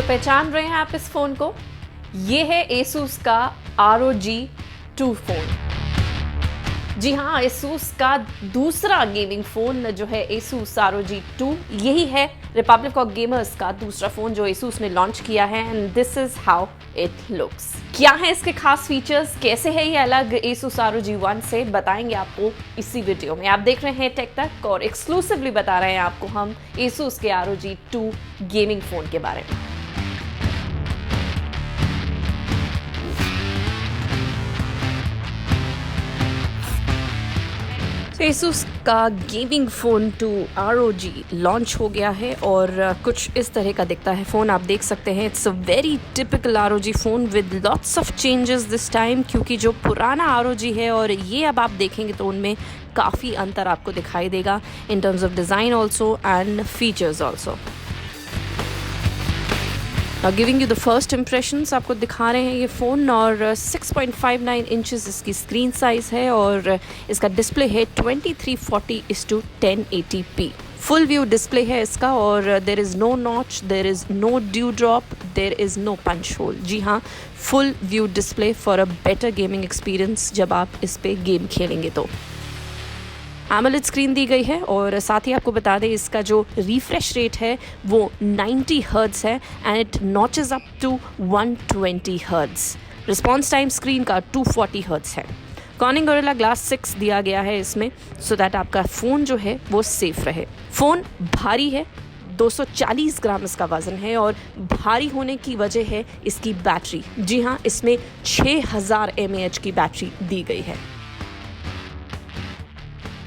तो पहचान रहे हैं आप इस फ़ोन को? ये है Asus का ROG 2 फ़ोन। जी हाँ, Asus का दूसरा गेमिंग फ़ोन जो है Asus ROG 2, यही है रिपब्लिक ऑफ गेमर्स का दूसरा फ़ोन जो Asus ने लॉन्च किया है and this is how it looks. क्या है इसके खास फीचर्स, कैसे है ये अलग Asus ROG 1 से, बताएंगे आपको इसी वीडियो में। आप देख रहे हैं टेक तक और एक्सक्लूसिवली बता रहे हैं आपको हम Asus के ROG 2 गेमिंग फ़ोन के बारे में। Asus का गेमिंग फ़ोन 2 ROG लॉन्च हो गया है और कुछ इस तरह का दिखता है फ़ोन। आप देख सकते हैं it's a very typical ROG phone with lots of changes this time, क्योंकि जो पुराना ROG है और ये अब आप देखेंगे तो उनमें काफ़ी अंतर आपको दिखाई देगा इन terms of design also and features also. Giving you the first impressions, आपको दिखा रहे हैं ये फ़ोन और 6.59 इंचेस इसकी स्क्रीन साइज़ है और इसका डिस्प्ले है 2340:1080p। फुल व्यू डिस्प्ले है इसका और there is no notch, there is no dew drop, there is no punch hole. जी हाँ, full view display for a better gaming experience जब आप इस पर गेम खेलेंगे तो। AMOLED स्क्रीन दी गई है और साथ ही आपको बता दें इसका जो रिफ्रेश रेट है वो 90 हर्ट्ज़ है and it notches up to 120 hertz. Response time screen का 240 हर्ट्ज़ है। कॉर्निंग गोरिल्ला ग्लास 6 दिया गया है इसमें सो दैट आपका फ़ोन जो है वो सेफ रहे। फ़ोन भारी है, 240 ग्राम इसका वज़न है और भारी होने की वजह है इसकी बैटरी। जी हाँ, इसमें 6000 mAh की बैटरी दी गई है।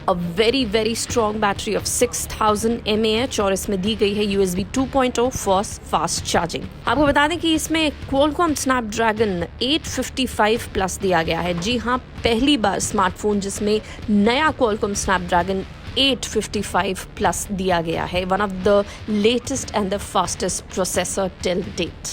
A very strong battery of 6000 mAh और इसमें दी गई है USB 2.0 फॉर फास्ट चार्जिंग। आपको बता दें कि इसमें Qualcomm Snapdragon 855 प्लस दिया गया है। जी हाँ, पहली बार स्मार्टफोन जिसमें नया Qualcomm Snapdragon 855 प्लस दिया गया है, one of the latest and the fastest processor till date.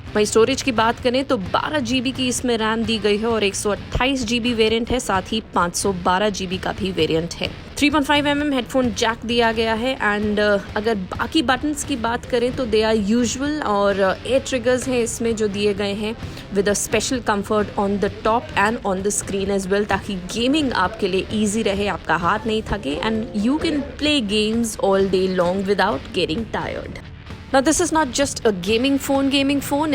वहीं स्टोरेज की बात करें तो 12 GB की इसमें रैम दी गई है और 128 GB वेरिएंट है, साथ ही 512 GB का भी वेरिएंट है। 3.5mm हेडफोन जैक दिया गया है एंड अगर बाकी बटन्स की बात करें तो दे आर यूजुअल और एयर ट्रिगर्स हैं इसमें जो दिए गए हैं with a special comfort on the top and on the screen as well, ताकि गेमिंग आपके लिए ईजी रहे, आपका हाथ नहीं थके and you can play games all day long without getting tired. Now this is not just a gaming phone,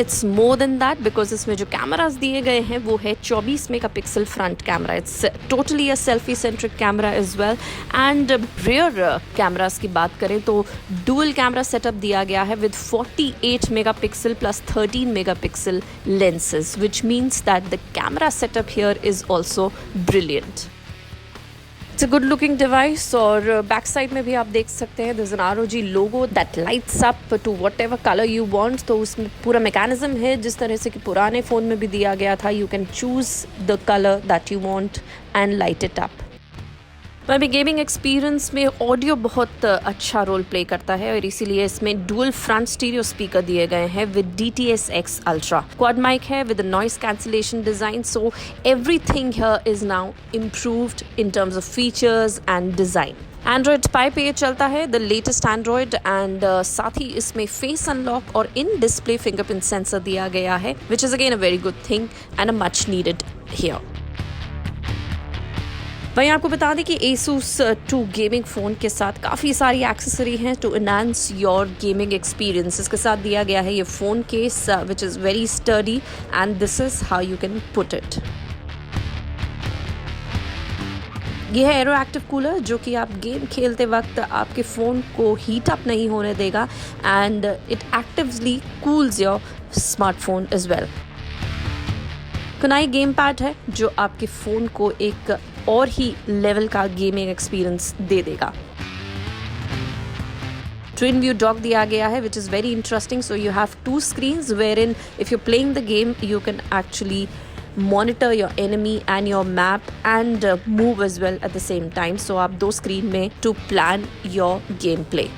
it's more than that because इसमें जो कैमरास दिए गए हैं वो है 24 megapixel front camera. It's totally a selfie centric camera as well and rear cameras की बात करें तो डुअल कैमरा सेटअप दिया गया है with 48 megapixel plus 13 megapixel lenses, which means that the camera setup here is also brilliant. It's a good looking device और back side में भी आप देख सकते हैं there's an ROG logo that lights up to whatever color you want। तो उसमें पूरा मैकेनिज्म है जिस तरह से कि पुराने फ़ोन में भी दिया गया था। You can choose the colour that you want and light it up. वह भी गेमिंग एक्सपीरियंस में ऑडियो बहुत अच्छा रोल प्ले करता है और इसीलिए इसमें डुअल फ्रंट स्टीरियो स्पीकर दिए गए हैं with DTS-X ultra. Quad mic है with noise cancellation design, so everything here is now improved in terms of features and design. Android 5 पे ये चलता है, द लेटेस्ट एंड्रॉयड एंड साथ ही इसमें फेस अनलॉक और इन डिस्प्ले फिंगरप्रिंट सेंसर दिया गया है which is again a very good thing and a much needed here. वहीं आपको बता दें कि Asus 2 गेमिंग फ़ोन के साथ काफ़ी सारी एक्सेसरी हैं to enhance your gaming experience. इसके साथ दिया गया है ये phone case which is very sturdy and this is how you can put it. ये है एरो एक्टिव कूलर जो कि आप गेम खेलते वक्त आपके फ़ोन को हीट अप नहीं होने देगा and it actively cools your smartphone as well. Kunai game pad है जो आपके फ़ोन को एक और ही लेवल का गेमिंग एक्सपीरियंस दे देगा। ट्विन व्यू डॉक दिया गया है which is very interesting, so you have two screens where in if you playing the game you can actually monitor your enemy and your map and move as well at the same time. So आप दो screen में to plan your gameplay.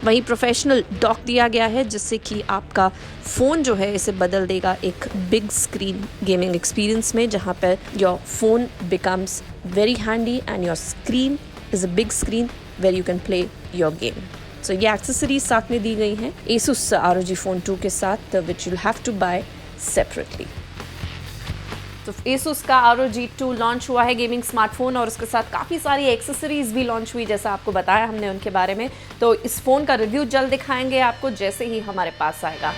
वहीं professional dock दिया गया है जिससे कि आपका फ़ोन जो है इसे बदल देगा एक बिग स्क्रीन गेमिंग एक्सपीरियंस में, जहाँ पर your phone becomes very handy and your screen is a big screen where you can play your game. So ये एक्सेसरीज साथ में दी गई हैं Asus ROG Phone II के साथ, विच you'll have to buy separately. तो Asus का ROG 2 लॉन्च हुआ है गेमिंग स्मार्टफोन, और उसके साथ काफ़ी सारी एक्सेसरीज भी लॉन्च हुई, जैसा आपको बताया हमने उनके बारे में। तो इस फ़ोन का रिव्यू जल्द दिखाएंगे आपको जैसे ही हमारे पास आएगा।